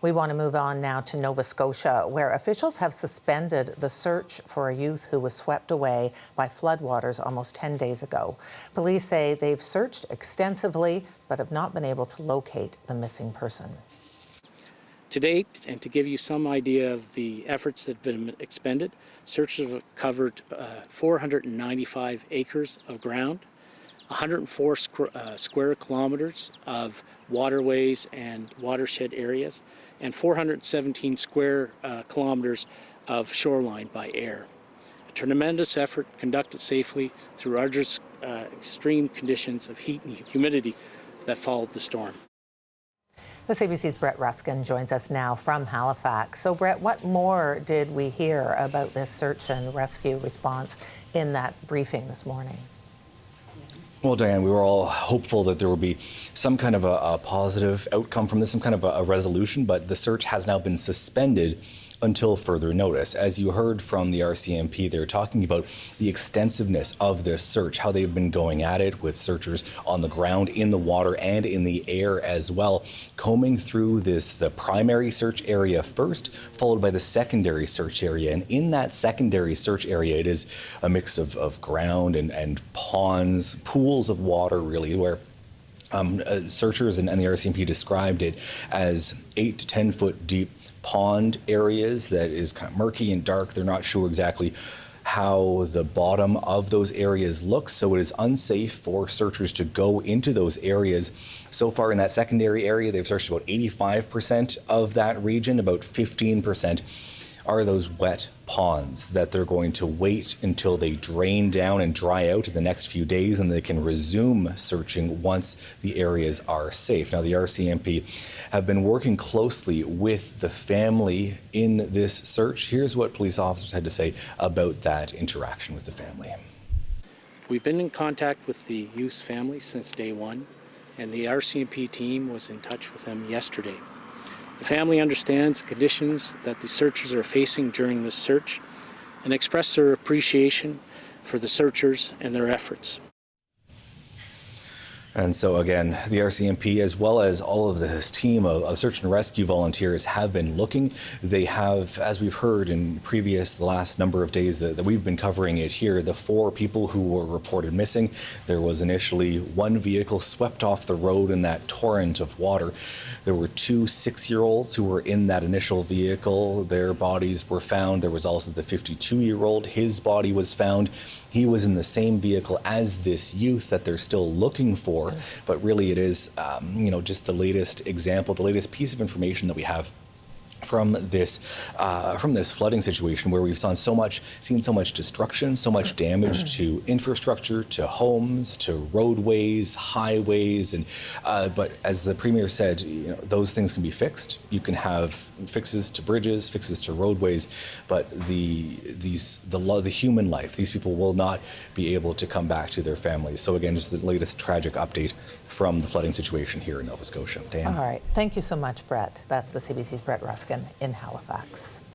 We want to move on now to Nova Scotia, where officials have suspended the search for a youth who was swept away by floodwaters almost 10 days ago. Police say they've searched extensively but have not been able to locate the missing person. To date, and to give you some idea of the efforts that have been expended, searches have covered 495 acres of ground, 104 square kilometers of waterways and watershed areas, and 417 square kilometers of shoreline by air. A tremendous effort conducted safely through arduous extreme conditions of heat and humidity that followed the storm. The CBC's Brett Ruskin joins us now from Halifax. So, Brett, what more did we hear about this search and rescue response in that briefing this morning? Well, Diane, we were all hopeful that there would be some kind of a positive outcome from this, some kind of a resolution, but the search has now been suspended until further notice. As you heard from the RCMP, they're talking about the extensiveness of this search, how they've been going at it with searchers on the ground, in the water, and in the air as well, combing through the primary search area first, followed by the secondary search area. And in that secondary search area, it is a mix of ground and ponds, pools of water, really, where searchers and the RCMP described it as 8 to 10 foot deep pond areas that is kind of murky and dark. They're not sure exactly how the bottom of those areas looks, so it is unsafe for searchers to go into those areas. So far in that secondary area, they've searched about 85% of that region. About 15% are those wet ponds that they're going to wait until they drain down and dry out in the next few days, and they can resume searching once the areas are safe. Now, the RCMP have been working closely with the family in this search. Here's what police officers had to say about that interaction with the family. We've been in contact with the youth's family since day one, and the RCMP team was in touch with them yesterday. The family understands the conditions that the searchers are facing during this search and express their appreciation for the searchers and their efforts. And so again, the RCMP, as well as all of this team of search and rescue volunteers, have been looking. They have, as we've heard in the last number of days that we've been covering it here, the 4 people who were reported missing. There was initially 1 vehicle swept off the road in that torrent of water. There were 2 6-year-olds who were in that initial vehicle. Their bodies were found. There was also the 52-year-old. His body was found. He was in the same vehicle as this youth that they're still looking for. But really it is, just the latest example, the latest piece of information that we have from this flooding situation, where we've seen so much destruction, so much damage to infrastructure, to homes, to roadways, highways, and but as the Premier said, those things can be fixed. You can have fixes to bridges, fixes to roadways, but the human life, these people will not be able to come back to their families. So again, just the latest tragic update from the flooding situation here in Nova Scotia. Dan? All right. Thank you so much, Brett. That's the CBC's Brett Ruskin in Halifax.